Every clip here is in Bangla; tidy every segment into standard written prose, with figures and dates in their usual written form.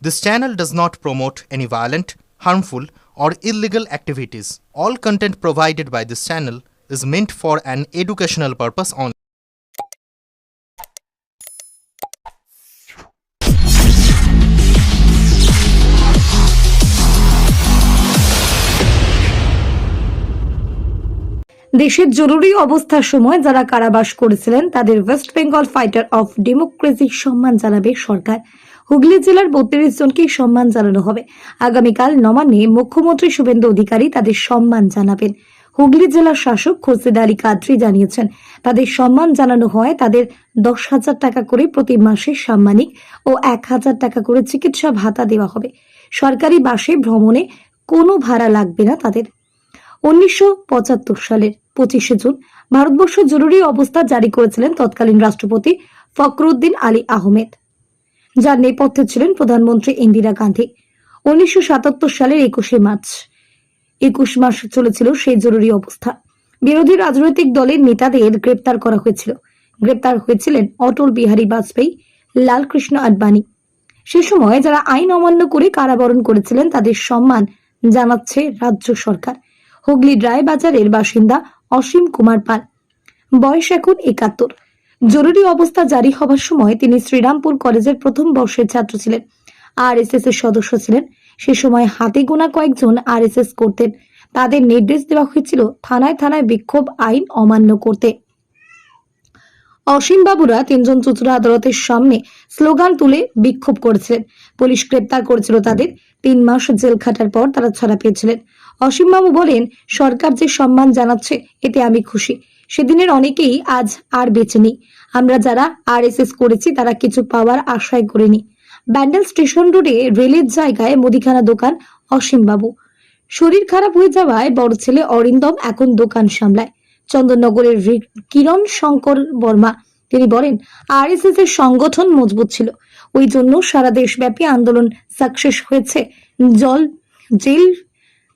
This channel does not promote any violent, harmful, or illegal activities. All content provided by this channel is meant for an educational purpose only. দেশের জরুরি অবস্থার সময় যারা কারাবাস করেছিলেন তাদের West Bengal fighter of democracy সম্মান জানাবে সরকার। হুগলি জেলার ৩২ জনকে সম্মান জানানো হবে। আগামীকাল নবান্নে মুখ্যমন্ত্রী শুভেন্দু অধিকারী তাদের সম্মান জানাবেন। হুগলি জেলার শাসক খুরশিদ আলী কাদরি জানিয়েছেন, তাদের সম্মান জানানো হয়। তাদের ১০,০০০ টাকা করে প্রতি মাসে সাম্মানিক ও ১,০০০ টাকা করে চিকিৎসা ভাতা দেওয়া হবে। সরকারি বাসে ভ্রমণে কোনো ভাড়া লাগবে না তাদের। ১৯৭৫ সালের ২৫শে জুন ভারতবর্ষ জরুরি অবস্থা জারি করেছিলেন তৎকালীন রাষ্ট্রপতি ফখরুদ্দিন আলী আহমেদ, যার নেপথ্যে ছিলেন প্রধানমন্ত্রী ইন্দিরা গান্ধী। ১৯৭৭ সালের ২১ মাস চলেছিল সেই জরুরি অবস্থা। বিরোধী রাজনৈতিক দলের নেতাদের গ্রেপ্তার করা হয়েছিল। গ্রেপ্তার হয়েছিলেন অটল বিহারী বাজপেয়ী, লালকৃষ্ণ আডবাণী। সে সময় যারা আইন অমান্য করে কারাবরণ করেছিলেন তাদের সম্মান জানাচ্ছে রাজ্য সরকার। হুগলির রায়বাজারের বাসিন্দা অসীম কুমার পাল, বয়স এখন ৭১। জরুরি অবস্থা জারি হবার সময় তিনি শ্রীরামপুর কলেজের প্রথম বর্ষের ছাত্র ছিলেন। আরএসএস এর সদস্য ছিলেন। সে সময় হাতে গোনা কয়েকজন আরএসএস করতেন। তাদের নির্দেশ দেওয়া হয়েছিল থানায় থানায় বিক্ষোভ আইন অমান্য করতে। অসীম বাবুরা ৩ জন চুঁচুড়া আদালতের সামনে স্লোগান তুলে বিক্ষোভ করেছিলেন। পুলিশ গ্রেপ্তার করেছিল তাদের। ৩ মাস জেল খাটার পর তারা ছাড়া পেয়েছিলেন। অসীম বাবু বলেন, সরকার যে সম্মান জানাচ্ছে এতে আমি খুশি। সেদিনের অনেকেই আজ আর বেঁচে নেই। আমরা যারা আরএসএস করেছি তারা কিছু পাওয়ার আশাই করিনি। ব্যান্ডেল স্টেশন রোডে রেলের জায়গায় মুদিখানা দোকান অসীম বাবু। শরীর খারাপ হয়ে যাওয়ায় বড় ছেলে অরিন্দম এখন দোকান সামলায়। চন্দননগরের কিরণ শঙ্কর বর্মা, তিনি বলেন, আরএসএস এর সংগঠন মজবুত ছিল, ওই জন্য সারা দেশব্যাপী আন্দোলন সাকসেস হয়েছে। জেল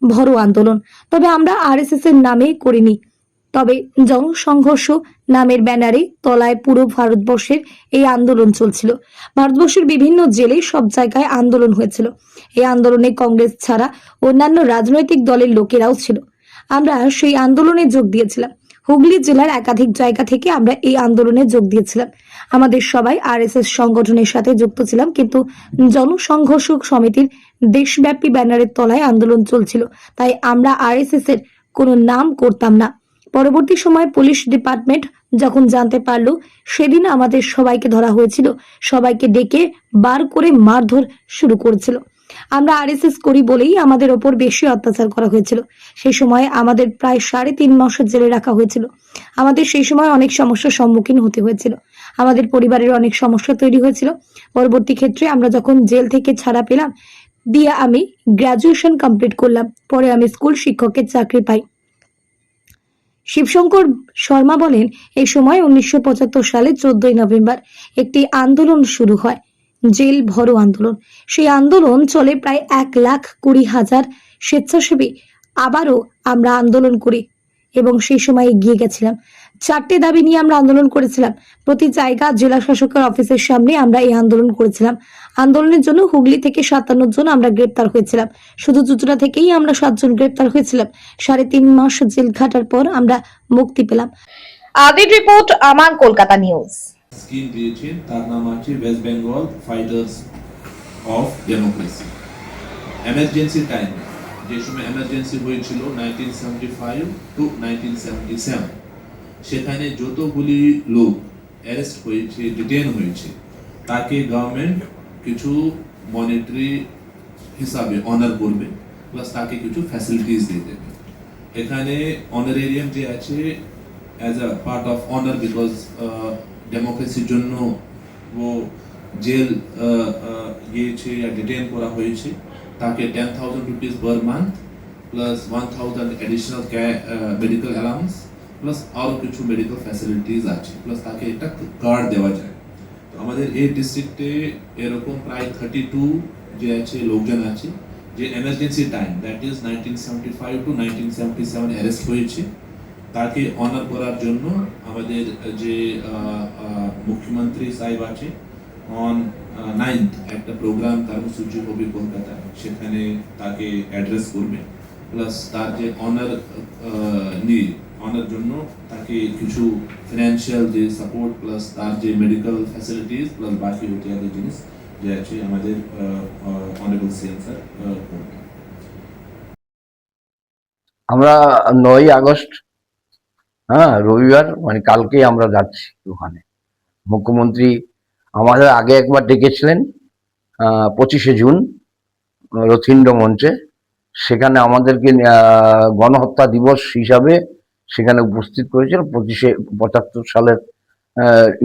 ভরো আন্দোলন। তবে আমরা আরএসএস এর নামে করিনি, তবে জনসংঘর্ষ নামের ব্যানারে তলায় পুরো ভারতবর্ষের এই আন্দোলন চলছিল। ভারতবর্ষের বিভিন্ন জেলে সব জায়গায় আন্দোলন হয়েছিল। এই আন্দোলনে কংগ্রেস ছাড়া অন্যান্য রাজনৈতিক দলের লোকেরাও ছিল। আমরা সেই আন্দোলনে যোগ দিয়েছিলাম। হুগলি জেলার একাধিক জায়গা থেকে আমরা এই আন্দোলনে যোগ দিয়েছিলাম। আমাদের সবাই আরএসএস সংগঠনের সাথে যুক্ত ছিলাম, কিন্তু জনসংঘর্ষ সমিতির দেশব্যাপী ব্যানারের তলায় আন্দোলন চলছিল, তাই আমরা আরএসএস এর কোনো নাম করতাম না। পরবর্তী সময় পুলিশ ডিপার্টমেন্ট যখন জানতে পারলো, সেদিন আমাদের সবাইকে ধরা হয়েছিল। সবাইকে ডেকে বার করে মারধর শুরু করেছিল। আমরা আরএসএস করি বলেই আমাদের ওপর বেশি অত্যাচার করা হয়েছিল। সেই সময় আমাদের প্রায় ৩.৫ মাস জেলে রাখা হয়েছিল। আমাদের সেই সময় অনেক সমস্যার সম্মুখীন হতে হয়েছিল। আমাদের পরিবারের অনেক সমস্যা তৈরি হয়েছিল। পরবর্তী ক্ষেত্রে আমরা যখন জেল থেকে ছাড়া পেলাম, দিয়ে আমি গ্রাজুয়েশন কমপ্লিট করলাম। পরে আমি স্কুল শিক্ষকের চাকরি পাই। শিবশঙ্কর শর্মা বলেন, এই সময় ১৯৭৫ সালে ১৪ই নভেম্বর একটি আন্দোলন শুরু হয়, জেল ভরো আন্দোলন। সেই আন্দোলন চলে প্রায় ১,২০,০০০ স্বেচ্ছাসেবী। আবারও আমরা আন্দোলন করি এবং সেই সময় এগিয়ে গেছিলাম। ৪টে দাবি নিয়ে আমরা আন্দোলন করেছিলাম। প্রতি জায়গা জেলা শাসকের অফিসের সামনে আমরা এই আন্দোলন করেছিলাম। আন্দোলনের জন্য হুগলি থেকে ৫৭ জন আমরা গ্রেপ্তার হয়েছিলাম। শুধু চুঁচুড়া থেকেই আমরা ৭ জন গ্রেপ্তার হয়েছিলাম। ৩.৫ মাস জেল খাটার পর আমরা মুক্তি পেলাম। আদির রিপোর্ট, আমার কলকাতা নিউজ। স্কিম দিয়েছে, তার নাম আছে West Bengal fighters of democracy. Emergency time, যে সময় এমার্জেন্সি হয়েছিল 1975 টু 1977, সেখানে যতগুলি লোক অ্যারেস্ট হয়েছে, ডিটেন হয়েছে, তাকে গভর্নমেন্ট কিছু মনিটারি হিসাবে অনার করবে, প্লাস তাকে কিছু ফ্যাসিলিটিস দিয়ে দেবে। এখানে অনারেরিয়াম যে আছে as a part of honour, because ডেমোক্রেসির জন্য ও জেল গিয়েছে या ডিটেন করা হয়েছে, তাকে 10,000 rupees per month plus 1,000 additional medical allowance plus আরও কিছু মেডিকেল ফ্যাসিলিটিস আছে, প্লাস তাকে একটা কার্ড দেওয়া যায়। তো আমাদের এই ডিস্ট্রিক্টে এরকম প্রায় 32 যে আছে লোকজন আছে যে emergency time, that is 1975 to 1977 arrest হয়েছে। তাকে অনার করার জন্য আমাদের যে মুখ্যমন্ত্রী সাহেব আছে অন নাইন্থ একটা প্রোগ্রাম কর্মসূচি হবে কলকাতা, সেখানে তাকে অ্যাড্রেস করবে, প্লাস তার যে অনার জন্য তাকে কিছু ফিনান্সিয়াল যে সাপোর্ট, প্লাস তার যে মেডিকেল ফ্যাসিলিটিস, প্লাস বাকি ইত্যাদি জিনিস যে আছে আমাদের অনারেবল সিএম স্যার করবে। আমরা 9ই আগস্ট, হ্যাঁ, রবিবার, মানে কালকেই আমরা যাচ্ছি ওখানে। মুখ্যমন্ত্রী আমাদের আগে একবার ডেকেছিলেন 25শে জুন রথীন্দ্র মঞ্চে, সেখানে আমাদেরকে গণহত্যা দিবস হিসাবে সেখানে উপস্থিত করেছিল। 75 সালের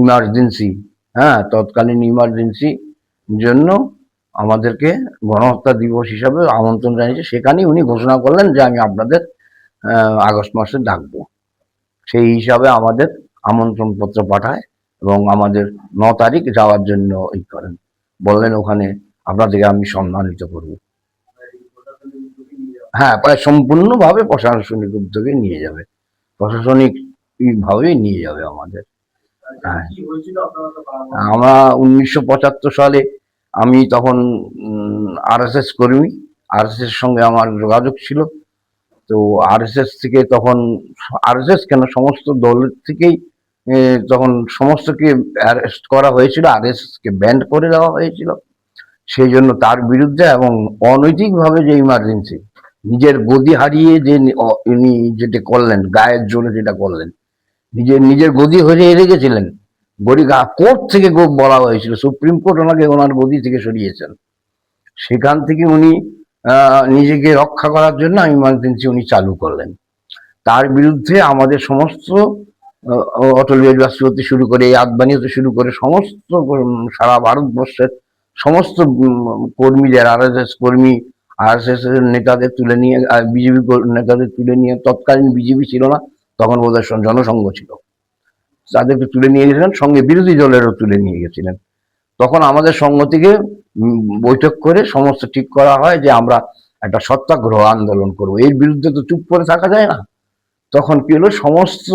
ইমার্জেন্সি, হ্যাঁ, তৎকালীন ইমার্জেন্সি জন্য আমাদেরকে গণহত্যা দিবস হিসাবে আমন্ত্রণ জানিয়েছে। সেখানেই উনি ঘোষণা করলেন যে আমি আপনাদের আগস্ট মাসে ডাকবো। সেই হিসাবে আমাদের আমন্ত্রণ পত্র পাঠায় এবং আমাদের 9 তারিখ যাওয়ার জন্য ই করেন, বললেন ওখানে আপনাদেরকে আমি সম্মানিত করব। হ্যাঁ, প্রায় সম্পূর্ণভাবে প্রশাসনিক উদ্যোগে নিয়ে যাবে, প্রশাসনিক ভাবেই নিয়ে যাবে আমাদের। হ্যাঁ, আমরা 1975 সালে, আমি তখন আরএসএস কর্মী, আরএসএস সঙ্গে আমার যোগাযোগ ছিল। তো আরএসএস থেকে তখন, আরএসএস কেন, সমস্ত দলের থেকেই তখন সমস্তকে অ্যারেস্ট করা হয়েছিল, আরএসএস কে ব্যান্ড করে দেওয়া হয়েছিল। সেই জন্য তার বিরুদ্ধে এবং অনৈতিকভাবে যে ইমার্জেন্সি, নিজের গদি হারিয়ে যে উনি যেটা করলেন, গায়ের জোরে যেটা করলেন, নিজের গদি হয়ে রেখেছিলেন। কোর্ট থেকে বলা হয়েছিল, সুপ্রিম কোর্ট ওনাকে ওনার গদি থেকে সরিয়েছেন। সেখান থেকে উনি নিজেকে রক্ষা করার জন্য ইমার্জেন্সি উনি চালু করলেন। তার বিরুদ্ধে আমাদের সমস্ত অটল বিহারী বাজপেয়ী হতে শুরু করে, আদবানি হতে শুরু করে সমস্ত সারা ভারতবর্ষের সমস্ত কর্মীদের, আরএসএস কর্মী, আরএসএস এর নেতাদের তুলে নিয়ে, বিজেপি নেতাদের তুলে নিয়ে, তৎকালীন বিজেপি ছিল না তখন, বোধহয় জনসংঘ ছিল, তাদেরকে তুলে নিয়ে গেছিলেন, সঙ্গে বিরোধী দলেরও তুলে নিয়ে গেছিলেন। তখন আমাদের সংঘ থেকে বৈঠক করে সমস্ত ঠিক করা হয় যে আমরা একটা সত্যাগ্রহ আন্দোলন করব, এর বিরুদ্ধে তো চুপ করে থাকা যায় না। তখন কি হলো, সমস্ত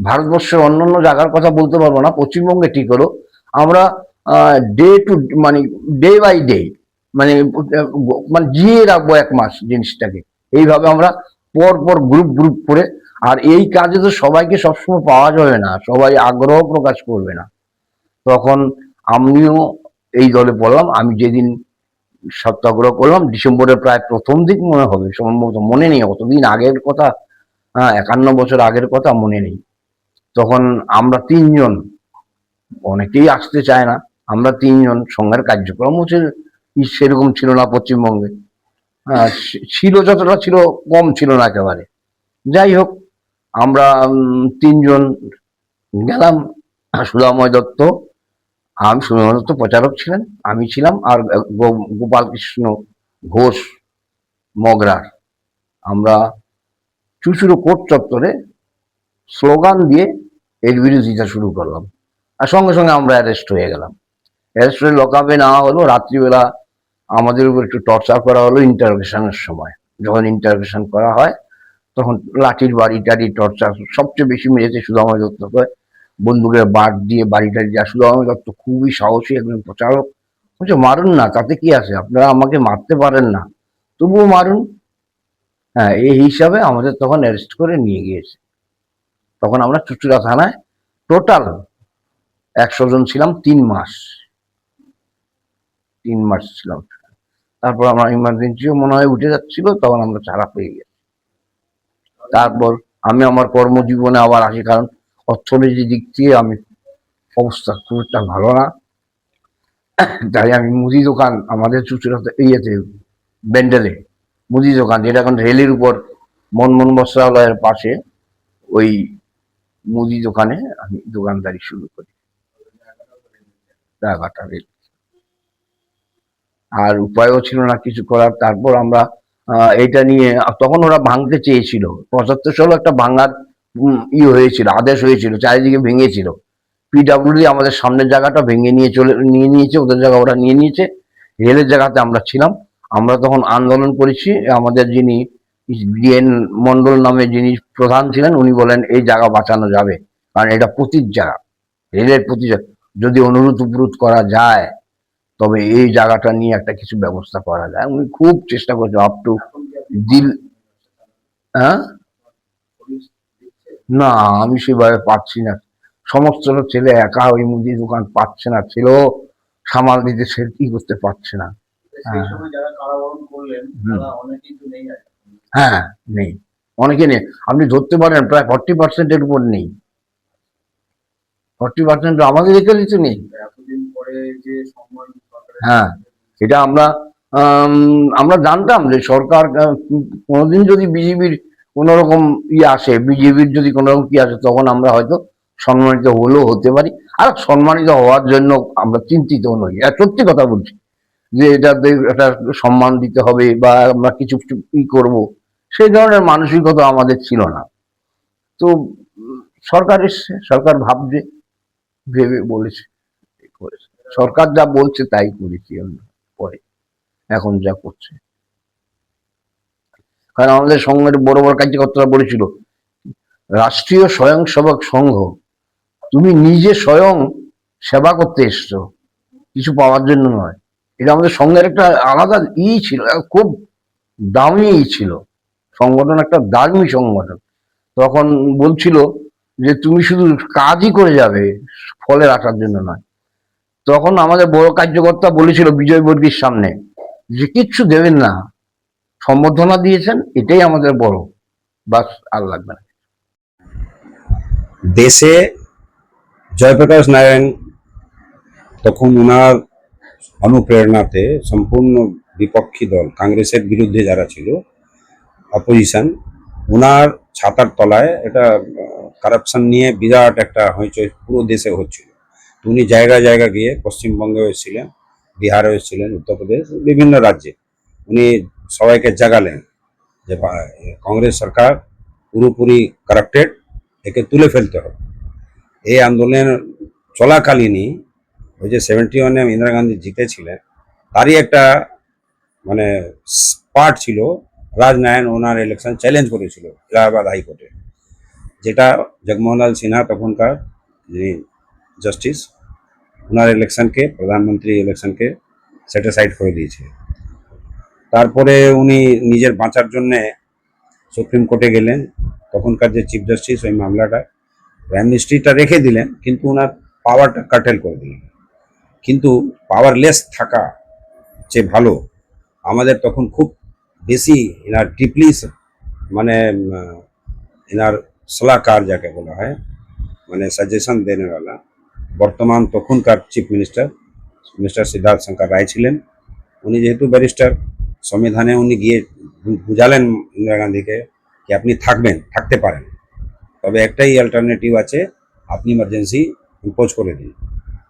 ভারতবর্ষের অন্যান্য জায়গার কথা বলতে পারবো না, পশ্চিমবঙ্গে ঠিক হলো, আমরা ডে বাই ডে, মানে জিয়ে রাখবো 1 মাস জিনিসটাকে। এইভাবে আমরা পর পর গ্রুপ করে, আর এই কাজে তো সবাইকে সবসময় পাওয়া যাবে না, সবাই আগ্রহ প্রকাশ করবে না। তখন আমিও এই দলে পড়লাম। আমি যেদিন সত্যাগ্রহ করলাম, ডিসেম্বরের প্রায় প্রথম দিক মনে হবে, সম্ভবত, মনে নেই অতদিন আগের কথা, 51 বছর আগের কথা, মনে নেই। তখন আমরা 3 জন, অনেকেই আসতে চায় না, আমরা 3 জন, সংঘের কার্যক্রম হচ্ছে সেরকম ছিল না পশ্চিমবঙ্গে, ছিল যতটা ছিল, কম ছিল না একেবারে। যাই হোক, আমরা 3 জন গেলাম। সুধাময় দত্ত, আমি, সুধাময় দত্ত প্রচারক ছিলেন, আমি ছিলাম, আর গোপাল কৃষ্ণ ঘোষ মগরার। আমরা চুচুড়ো কোর্ট চত্বরে স্লোগান দিয়ে এর বিরোধিতা শুরু করলাম, আর সঙ্গে সঙ্গে আমরা অ্যারেস্ট হয়ে গেলাম। অ্যারেস্ট হয়ে লকআপে নেওয়া হলো। রাত্রিবেলা আমাদের উপর একটু টর্চার করা হলো ইন্টারোগেশনের সময়। যখন ইন্টারোগেশন করা হয় তখন লাঠির বাড়ি টাড়ি টর্চার, সবচেয়ে বেশি মেরেছে সুধাময় দত্তকে, বন্দুকের বাট দিয়ে বাড়ি টাড়ি। যা, সুধাময় দত্ত খুবই সাহসী একজন প্রচারক, বলছে মারুন না, তাতে কি আছে, আপনারা আমাকে মারতে পারেন না, তবুও মারুন। হ্যাঁ, এই হিসাবে আমাদের তখন অ্যারেস্ট করে নিয়ে গিয়েছে। তখন আমরা চুচুড়া থানায় টোটাল 100 জন ছিলাম, 3 মাস ছিলাম। তারপর আমার ইমার্জেন্সিও মনে হয় উঠে যাচ্ছিল, তখন আমরা ছাড়া পেয়ে গেছি। তারপর আমি আমার কর্মজীবনে আবার আসি, কারণ অর্থনীতির দিক থেকে আমি অবস্থা খুব একটা ভালো না। তাই আমি মুদি দোকান, আমাদের চুচুড়াতে ব্যান্ডেলে মুদি দোকান, যেটা এখন রেলের উপর, মনমোহন বস্ত্রালয়ের পাশে, ওই মুদি দোকানে আমি দোকানদারি শুরু করি, রাগাটা রেল। আর উপায়ও ছিল না কিছু করার। তারপর আমরা এটা নিয়ে, তখন ওরা ভাঙতে চেয়েছিল, 75 সালে একটা ভাঙার হয়েছিল, আদেশ হয়েছিল, চারিদিকে ভেঙেছিল। পিডাব্লিউডি আমাদের সামনের জায়গাটা ভেঙে নিয়ে নিয়েছে, ওদের জায়গা ওরা নিয়ে নিয়েছে, রেলের জায়গাতে আমরা ছিলাম। আমরা তখন আন্দোলন করেছি। আমাদের যিনি ডিএন মন্ডল নামে যিনি প্রধান ছিলেন, উনি বলেন এই জায়গা বাঁচানো যাবে, কারণ এটা পতির জায়গা, রেলের পতির জায়গা, যদি অনুরোধ উপরোধ করা যায় তবে এই জায়গাটা নিয়ে একটা কিছু ব্যবস্থা করা যায়। আমি খুব চেষ্টা করছি আপ টু দিল। হ্যাঁ, না আমি সেভাবে পাচ্ছি না, সমস্ত ছেলে একা ওই মুদি দোকান পাচ্ছে না, ছেলেও সামাল দিতে সে কি করতে পারছে না। হ্যাঁ নেই, অনেকে নেই, আপনি ধরতে পারেন প্রায় 40% উপর নেই, 40% আমাদের এখানে তো নেই। হ্যাঁ, এটা আমরা জানতাম যে সরকার কোনোদিন যদি বিজেপির কোন রকম আসে, বিজেপির যদি কোন রকম কি আসে, তখন আমরা হয়তো সম্মানিত হলেও হতে পারি। আর সম্মানিত হওয়ার জন্য আমরা চিন্তিত নই, সত্যি কথা বলছি, যে এটা একটা সম্মান দিতে হবে বা আমরা কিছু কি করবো, সেই ধরনের মানসিকতা আমাদের ছিল না। তো সরকার এসছে, সরকার ভাবছে, ভেবে বলেছে, সরকার যা বলছে তাই করেছি আমরা পরে, এখন যা করছে। কারণ আমাদের সঙ্গের বড় বড় কার্যকর্তারা বলেছিল, রাষ্ট্রীয় স্বয়ংসেবক সংঘ, তুমি নিজে স্বয়ং সেবা করতে এসছো, কিছু পাওয়ার জন্য নয়। এটা আমাদের সঙ্গের একটা আলাদা ছিল, খুব দামি ছিল সংগঠন, একটা দামি সংগঠন। তখন বলছিল যে তুমি শুধু কাজই করে যাবে, ফলের আসার জন্য নয়। তখন আমাদের বড় কার্যকর্তা বলেছিল বিজয় বর্গীর সামনে যে কিচ্ছু দেবেন না, সম্বর্ধনা দিয়েছেন, এটাই আমাদের বড়, বাস আর লাগবে না। দেশে জয়প্রকাশ নারায়ণ তখন ওনার অনুপ্রেরণাতে সম্পূর্ণ বিপক্ষী দল কংগ্রেসের বিরুদ্ধে যারা ছিল অপোজিশন, ওনার ছাতার তলায় এটা কারাপশন নিয়ে বিরাট একটা হইচই পুরো দেশে হচ্ছিল। উনি জায়গা জায়গা গিয়ে পশ্চিমবঙ্গে এসেছিলেন, বিহারে এসেছিলেন, উত্তরপ্রদেশ, বিভিন্ন রাজ্যে উনি সবাইকে জাগালেন যে কংগ্রেস সরকার পুরোপুরি কারাপ্টেড, একে তুলে ফেলতে হবে। এই আন্দোলন চলাকালীনই ওই যে 71-এ ইন্দিরা গান্ধী জিতেছিলেন, তারই একটা মানে পার্ট ছিল রাজনারায়ণ, ওনার ইলেকশন চ্যালেঞ্জ করেছিল এলাহাবাদ হাইকোর্টে, যেটা জগমোহন লাল সিনহা তখনকার যিনি জাস্টিস, ওনার ইলেকশনকে, প্রধানমন্ত্রী ইলেকশনকে সেটিসাইড করে দিয়েছে। তারপরে উনি নিজের বাঁচার জন্যে সুপ্রিম কোর্টে গেলেন, তখনকার যে চিফ জাস্টিস ওই মামলাটা অ্যামনিস্ট্রিটা রেখে দিলেন, কিন্তু ওনার পাওয়ারটা কাটেল করে দিলেন। কিন্তু পাওয়ারলেস থাকা যে ভালো, আমাদের তখন খুব বেশি এনার ডিপলি মানে এনার সলাহকার যাকে বলা হয়, মানে সাজেশন দেনেওয়ালা, বর্তমান তখনকার chief minister mister Siddhartha Shankar Ray ছিলেন। উনি যেহেতু ব্যারিস্টার, সংবিধানে উনি গিয়ে বুঝালেন ইন্দিরা গান্ধীকে যে আপনি থাকতে পারেন, তবে একটাই অল্টারনেটিভ আছে, আপনি ইমার্জেন্সি ইম্পোজ করে দিন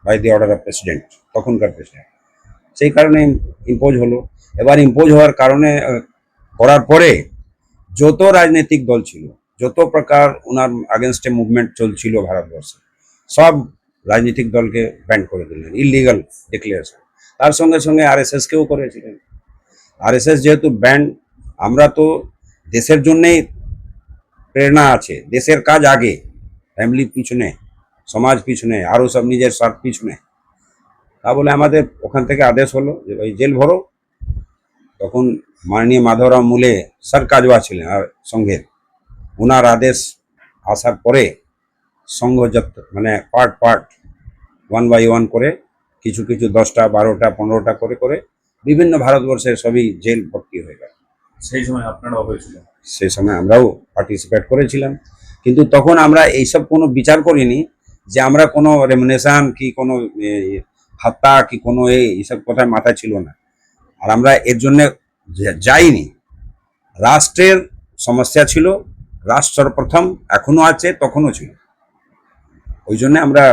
by the order of president, তখনকার প্রেসিডেন্ট। সেই কারণে ইম্পোজ হলো। এবার ইম্পোজ হওয়ার কারণে করার পরে যত রাজনৈতিক দল ছিল, যত প্রকার ওনার আগেনস্টে মুভমেন্ট চলছিল ভারতবর্ষে, সব রাজনৈতিক দলকে ব্যান করে দিলেন, ইলিগাল ডিক্লেয়ারেশন। তার সঙ্গে সঙ্গে আরএসএসকেও করেছিলেন। আরএসএস যেহেতু ব্যান, আমরা তো দেশের জন্যেই প্রেরণা আছে, দেশের কাজ আগে, ফ্যামিলি পিছনে, সমাজ পিছনে, আরও সব নিজের স্বার্থ পিছনে। তা বলে আমাদের ওখান থেকে আদেশ হলো যে ভাই জেল ভরো। তখন মাননীয় মাধবরাও মুলে স্যার কাজওয়া ছিলেন আর সংঘের, ওনার আদেশ আসার পরে সংঘ মানে পার্ট 1 by 1 করে কিছু 10টা 12টা 15টা করে বিভিন্ন ভারতবর্ষের সবই জেল ভর্তি হয়ে গেল। সেই সময় আপনারাও হয়েছিল? সেই সময় আমরাও পার্টিসিপেট করেছিলাম, কিন্তু তখন আমরা এইসব কোনো বিচার করিনি যে আমরা কোনো রেমুনেশন কি কোনো ভাতা কি কোনো এইসব কথা মাথায় ছিল না। আর আমরা এর জন্য যাইনি। রাষ্ট্রের সমস্যা ছিল, রাষ্ট্র সর্বপ্রথম, এখনো আছে, তখনও ছিল। ওই জন্য আমরা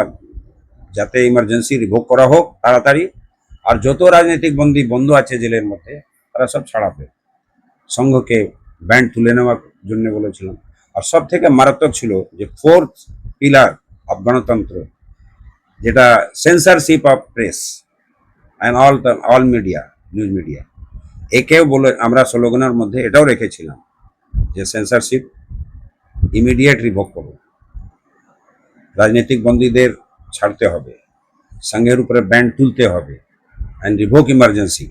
যাতে ইমার্জেন্সি রিভোক করা হোক তাড়াতাড়ি, আর যত রাজনৈতিক বন্ধু আছে জেলের মধ্যে তারা সব ছাড়াবে, সংঘকে ব্যান্ড তুলে নেওয়ার জন্য বলেছিলাম। আর সব থেকে মারাত্মক ছিল যে 4th পিলার অফ গণতন্ত্র, যেটা censorship of press and all media, news media, একেও বলে আমরা স্লোগানের মধ্যে এটাও রেখেছিলাম যে সেন্সারশিপ ইমিডিয়েট রিভোক করো, রাজনৈতিক বন্দীদের ছাড়তে হবে, সংঘের উপরে ব্যান্ড তুলতে হবে, অ্যান্ড রিভোক ইমার্জেন্সি,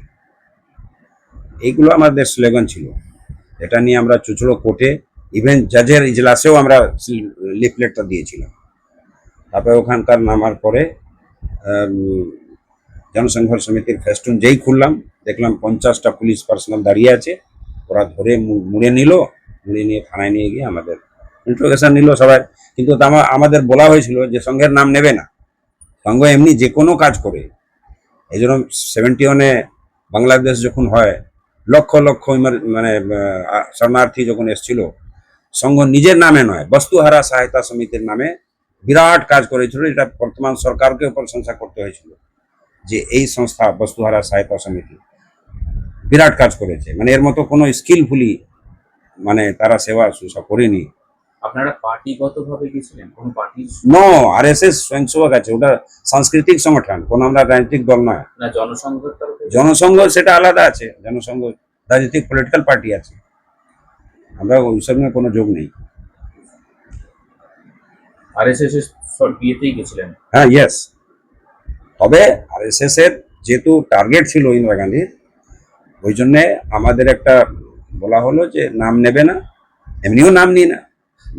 এইগুলো আমাদের স্লোগান ছিল। এটা নিয়ে আমরা চুচড়ো কোর্টে, ইভেন জাজের ইজলাসেও আমরা লিফলেটটা দিয়েছিলাম। তারপরে ওখানকার নামার পরে জনসংঘর্ষ সমিতির ফেস্টুন যেই খুললাম, দেখলাম 50টা পুলিশ পার্সোনাল দাঁড়িয়ে আছে। ওরা ধরে মুড়ে নিয়ে থানায় নিয়ে গিয়ে আমাদের ইন্ট্রোগেশন নিল সবাই। কিন্তু আমাদের বলা হয়েছিল যে সংঘের নাম নেবে না, সংঘ এমনি যে কোনো কাজ করে। এই জন্য 71-এ বাংলাদেশ যখন হয়, লক্ষ লক্ষ মানে শরণার্থী যখন এসেছিল, সংঘ নিজের নামে নয়, বস্তুহারা সহায়তা সমিতির নামে বিরাট কাজ করেছিল। এটা বর্তমান সরকারকে প্রশংসা করতে হয়েছিল যে এই সংস্থা বস্তুহারা সহায়তা সমিতি বিরাট কাজ করেছে। মানে এর মতো কোনো স্কিলফুলি মানে তারা সেবা শুশ্রূষা করেনি। আপনারা পার্টিগতভাবে গেছিলেন, কোন পার্টির নো, RSS স্বয়ংসেবক আছে, ওটা সাংস্কৃতিক সংগঠন, কোনো আমরা রাজনৈতিক দল নয়। না জনসংঘের তরফে? জনসংঘ সেটা আলাদা আছে, জনসংঘ রাজনৈতিক পলিটিক্যাল পার্টি আছে, আমরা ওই সঙ্গে কোনো যোগ নেই। আরএসএস এর বিয়েতেই গেছিলেন? হ্যাঁ, ইয়েস। তবে RSS এর যেহেতু টার্গেট ছিল ইন্দিরা গান্ধীর, ওই জন্যে আমাদের একটা বলা হলো যে নাম নেবে না, এমনিও নাম নিই না,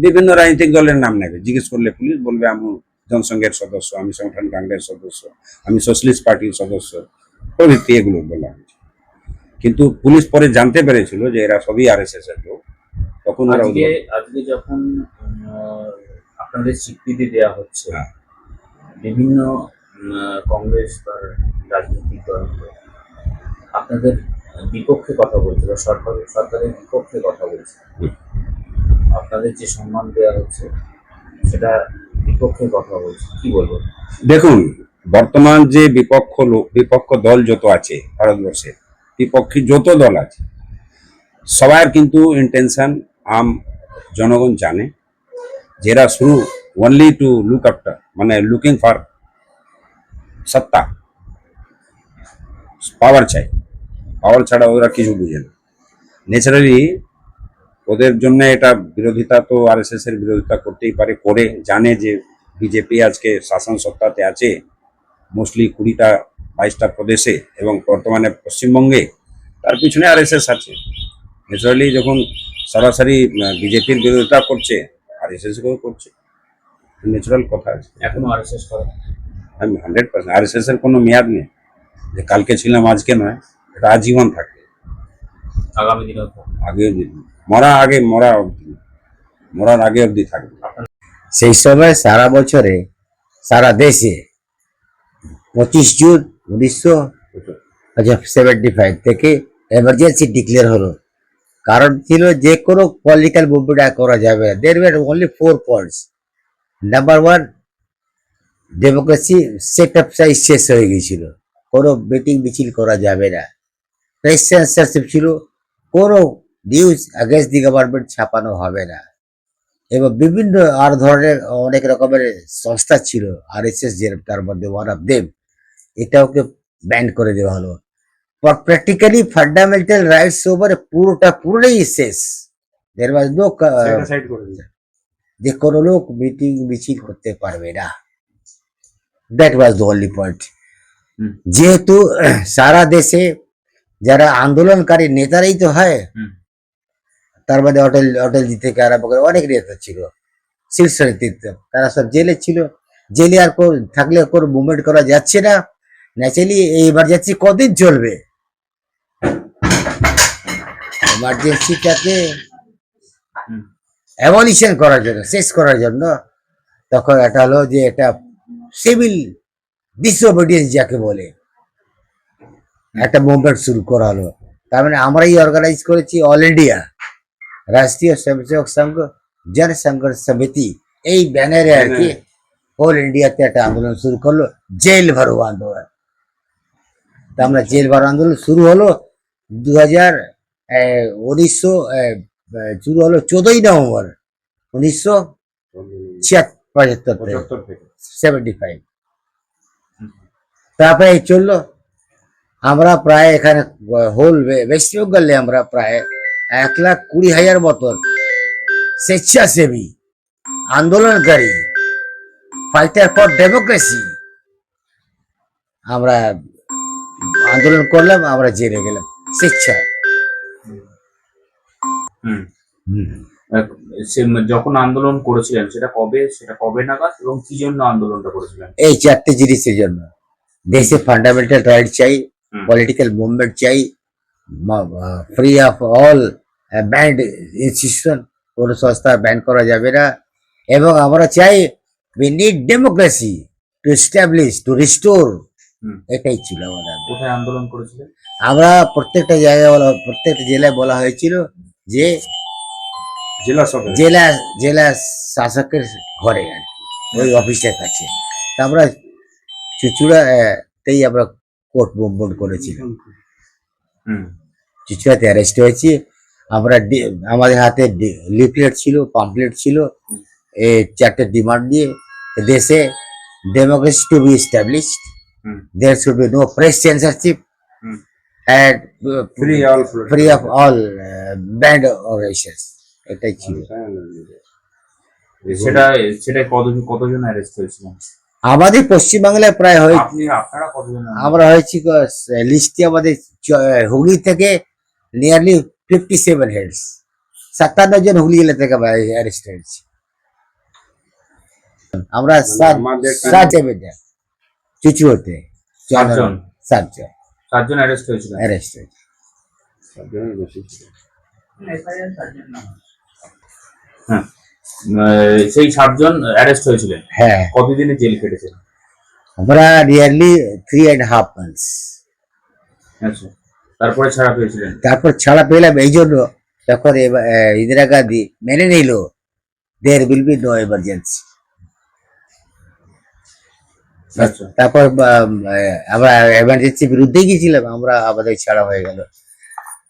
বিভিন্ন রাজনৈতিক দলের নাম নেবে। জিজ্ঞেস করলে পুলিশ বলবে আমি জনসংঘের সদস্য, আমি সংগঠন কাংগ্রেস সদস্য, আমি সোশ্যালিস্ট পার্টির সদস্য, প্রভৃতি এগুলো বলা হয়েছে। কিন্তু পুলিশ পরে জানতে পেরেছিল যে এরা সবই RSS এর লোক, তখন ওরা আজকে যখন আপনাদের স্বীকৃতি দেওয়া হচ্ছে, হ্যাঁ। বিভিন্ন কংগ্রেস বা রাজনৈতিক দল আপনাদের বিপক্ষে কথা বলছে বা সরকারের বিপক্ষে কথা বলছে, আপনাদের যে সম্মান দেওয়া হচ্ছে সেটা বিপক্ষে কথা বলছে, কি বলবো? দেখুন, বর্তমান যে বিপক্ষ দল যত আছে ভারতবর্ষে, বিপক্ষী যত দল আছে, সবার কিন্তু ইন্টেনশন আম জনগণ জানে, যেটা শুরু ওনলি টু লুক আফটার, মানে লুকিং ফর সত্তা, পাওয়ার চাই, পাওয়ার ছাড়া ওরা কিছু বুঝে না। ন্যাচারালি ওদের জন্য এটা বিরোধিতা, তো RSS এর বিরোধিতা করতেই পারে, করে জানে যে বিজেপি আজকে শাসন সত্তাতে আছে মোস্টলি 20-22টা প্রদেশে এবং বর্তমানে পশ্চিমবঙ্গে, তার পিছনে RSS আছে। ন্যাচারালি যখন সরাসরি বিজেপির বিরোধিতা করছে, RSS কেও করছে, ন্যাচারাল কথা আছে। এখনো আরএসএস করে? আমি 100% RSS এর কোনো মেয়াদ নেই, যে কালকে ছিলাম আজকে নয়, এটা আজীবন থাকে, আগামী দিনেও আগে মরার আগে অবধি থাকবে। সেই সময় সারা বছরে সারা দেশে 25 জুন 1975 থেকে এমার্জেন্সি ডিক্লেয়ার হলো। কারণ ছিল যে কোনো পলিটিক্যাল মুভমেন্ট করা যাবে না। There were only 4 points. Number 1, democracy set up size শেষ হয়ে গিয়েছিল, কোনো মিটিং মিছিল করা যাবে না। প্রেস সেন্সরশিপ ছিল, কোনো নিউজ অ্যাগেন্স্ট দি গভর্নমেন্ট ছাপানো হবে না। এবং বিভিন্ন আর ধরনের অনেক রকমের সংস্থা ছিল, RSS যে তার মধ্যে ওয়ান অফ দেম, এটাকে ব্যান করে দেওয়া হলো। প্র্যাকটিক্যালি ফান্ডামেন্টাল রাইটস ওভারে পুরোটাই শেষ। দেয়ার ওয়াজ নো, যে কোনো লোক মিটিং মিছিল করতে পারবে না। That was the only point. যেহেতু সারা দেশে যারা আন্দোলনকারী নেতারাই তো হয়, তার মধ্যে অটলজি থেকে আরম্ভ করে অনেক নেতা ছিল, শীর্ষ নেতৃত্ব, তারা সব জেলে ছিল। জেলে আর থাকলে কোনো মুভমেন্ট করা যাচ্ছে না। ন্যাচারালি এই ইমার্জেন্সি কদিন চলবে? ইমার্জেন্সিটাকে অ্যাবলিশন করার জন্য, শেষ করার জন্য, তখন এটা হলো যে এটা সিভিল ডিসঅবিডিয়েন্স যাকে বলে, একটা মুভমেন্ট শুরু করা হলো। তার মানে আমরাই অর্গানাইজ করেছি অল ইন্ডিয়া রাষ্ট্রীয় স্বয়ংসেবক সংঘ জনসংঘর্ষ সমিতি, এই ব্যানারে আর কি অল ইন্ডিয়াতে একটা আন্দোলন শুরু করলো, জেল ভরো আন্দোলন। তা আমরা জেল ভরো আন্দোলন শুরু হলো 1900 শুরু হলো 14ই নভেম্বর 1975। তারপরে এই চললো। আমরা প্রায় এখানে হোল ওয়েস্ট বেঙ্গলে আমরা প্রায় 1,20,000 মতন স্বেচ্ছাসেবী আন্দোলনকারী ফাইটার ফর ডেমোক্রেসি আমরা আন্দোলন করলাম, আমরা জেলে গেলাম স্বেচ্ছায়। হুম হুম। আহ, যখন আন্দোলন করেছিলেন সেটা কবে নাগাদ এবং কি জন্য আন্দোলনটা করেছিলেন? এই চারটে জিনিসের জন্য। দেশে ফান্ডামেন্টাল রাইট চাই, হুম। পলিটিক্যাল মুভমেন্ট চাই, free of all banned institution, কোনো সংস্থা ব্যান করা যাবে না, এবং আমরা চাই we need democracy to establish, to restore. Hmm. এটাই ছিল আমাদের। কোথায় আন্দোলন করেছিলেন? আমরা প্রত্যেকটা জায়গায় প্রত্যেকটা জেলায় বলা হয়েছিল যে জেলা সদর জেলা জেলা শাসকের ঘরে আর কি, ওই অফিসের কাছে। তা আমরা চুচুড়াতেই আমরা কোর্ট মুভমেন্ট করেছিলাম। হুম চুচুড়াতে অ্যারেস্ট হয়েছি আমরা। আমাদের হাতে লিফলেট ছিল, পাম্পলেট ছিল, এই চারটে ডিমান্ড দিয়ে দেশে democracy to be established, hmm there should be no press censorship hmm and free free of all banned organisations. এটাই ছিল। সেটা সেটা কতজন অ্যারেস্ট হয়েছিলেন? আমাদের পশ্চিমবাংলায় প্রায় আপনারা কতজন? আমরা হয়েছি লিস্টে আমাদের হুগলি থেকে নিয়ারলি 57 হেডস, 57 জন হুগলি জেলা থেকে অ্যারেস্ট হয়েছি আমরা। চুচুড়াতে 7 জন অ্যারেস্ট হয়েছিলেন। অ্যারেস্ট হয়েছে। হ্যাঁ, সেই 7 জন অ্যারেস্ট হয়েছিলেন। হ্যাঁ, কতদিনে জেল কেটেছেন? আমরা নিয়ারলি 3.5 months। আচ্ছা, তারপরে ছাড়া পেয়েছিলেন? তারপর ছাড়া পেলাম এই জন্য, তখন ইন্দিরা গান্ধী মেনে নিল there will be no emergency. আচ্ছা, তারপর আমরা এমার্জেন্সি বিরুদ্ধে গিয়েছিলাম, আমরা আমাদের ছাড়া হয়ে গেল,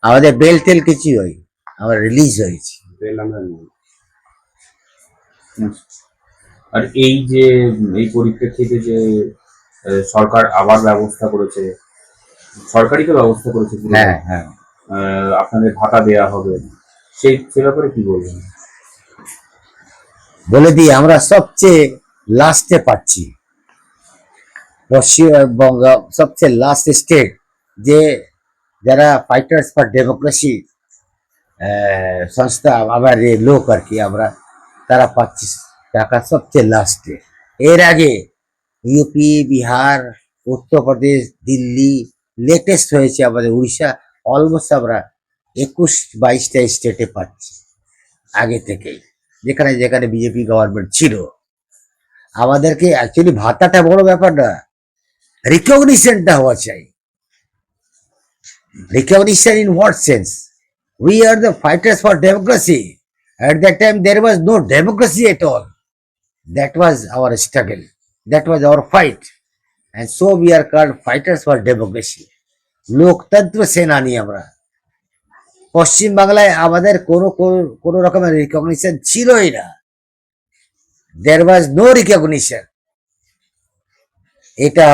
আমাদের বেল টেল কিছু হয়, আমরা রিলিজ হয়েছি। আর এই পরিপ্রেক্ষিতে যে সরকার আবার ব্যবস্থা করেছে, সরকারই তো ব্যবস্থা করেছে পুরো, হ্যাঁ হ্যাঁ, আপনাদের ভাতা দেয়া হবে, সে ব্যাপারে কি বলবেন? বলে দিই, আমরা সবচেয়ে লাস্টে পাচ্ছি। পশ্চিমবঙ্গ সবচেয়ে লাস্ট স্টেট যে যারা ফাইটার্স ফর ডেমোক্রেসি সংস্থা, আবার লোক আর কি, আমরা তারা পাচ্ছি টাকা সবচেয়ে লাস্টে। এর আগে ইউপি, বিহার, উত্তরপ্রদেশ, দিল্লি, লেটেস্ট হয়েছে আমাদের উড়িষ্যা, অলমোস্ট আমরা 21-22টা স্টেটে পাচ্ছি আগে থেকেই, যেখানে যেখানে বিজেপি গভর্নমেন্ট ছিল। আমাদেরকে অ্যাকচুয়ালি ভাতাটা বড় ব্যাপার না, রিকগনিশনটা হওয়া চাই। Recognition in what sense? We are the fighters for democracy. At that time, there was no democracy at all. That was our struggle. That was our fight. And so we are called fighters for democracy. লোকতন্ত্র সেনানী আমরা। পশ্চিম বাংলায় আমাদের কোনো রকমের রিকগনিশন ছিলই না। There was no recognition. এটা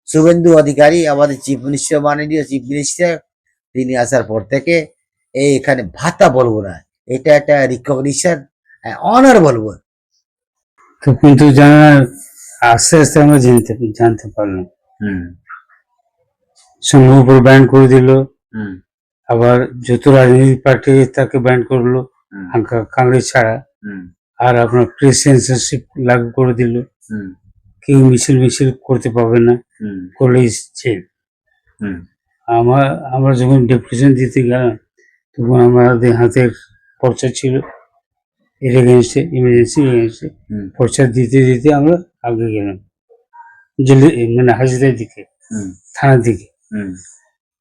শুভেন্দু অধিকারী, আমাদের চিফ মিনিস্টার, মাননীয় চিফ মিনিস্টার, তিনি আসার পর থেকে এখানে ভাতা বলবো না, এটা একটা রিকগনিশন, অনার বলবো। তো কিন্তু আস্তে আস্তে আমরা জানতে পারলাম, হুম সংঘের উপর ব্যান করে দিল, হুম আবার যত রাজনৈতিক পার্টি তাকে ব্যান করলো, হুম কংগ্রেস ছাড়া। হুম আর আপনার প্রেস সেন্সরশিপ লাগু করে দিল, হুম কেউ মিছিল করতে পারবে না, হুম করলেই জেল। হুম আমরা যখন ডেপুটেশন দিতে গেলাম, তখন আমাদের হাতের পর্চা ছিল এর এগেনস্টে, ইমার্জেন্সি এগেনস্টে। হুম পর্চা দিতে দিতে আমরা আগে গেলাম জেলে, মানে হাজিরার দিকে, হুম থানার দিকে। হুম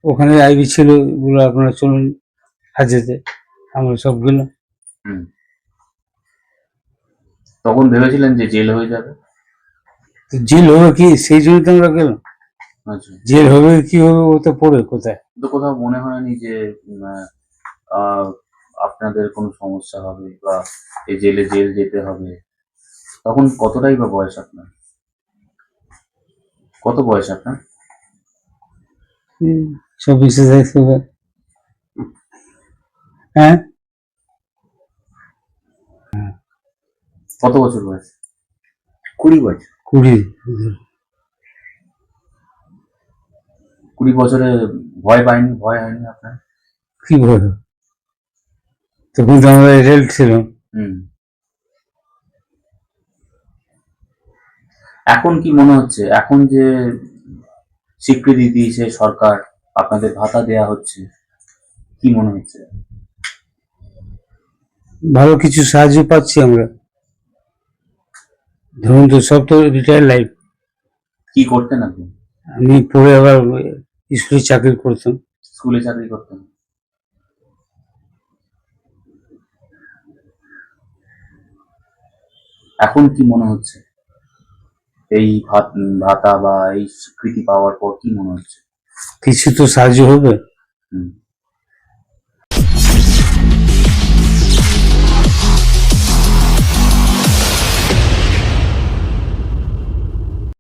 ওখানে আইবি ছিল, বলে আপনারা চলুন হাজতে, আমরা সব গেলাম। হুম তখন ভেবেছিলেন যে জেল হয়ে যাবে? তো জেল হবে কি, সেই জন্য তো আমরা গেলাম। আচ্ছা, জেল হবে কি হবে, ও তো পড়ে কোথায়। তো কোথাও মনে হয়নি যে আপনাদের কোনো সমস্যা হবে বা এই জেল যেতে হবে? তখন কতটাই বা বয়স আপনার? কত বয়স আপনার? 24 হ্যাঁ, কত বছর বয়স? 20 বছর। 20। 20 বছরে ভয় হয়নি আপনার? কি বলবো, তখন তো আমরা রেল ছিলাম। হুম। এখন কি মনে হচ্ছে, এখন যে স্বীকৃতি দিয়েছে সরকার, আপনাদের ভাতা দেয়া হচ্ছে, কি মনে হচ্ছে? ভালো কিছু সাহায্য পাচ্ছি আমরা। ধরুন তো সব তো রিটায়ার লাইফ। কি করতেন আপনি? আমি পরে আবার স্কুলে চাকরি করতাম। স্কুলে চাকরি করতেন? এখন কি মনে হচ্ছে, এই ভাতা বা এই স্বীকৃতি পাওয়ার পর কি মনে হচ্ছে? কিছু তো সাহায্য হবে।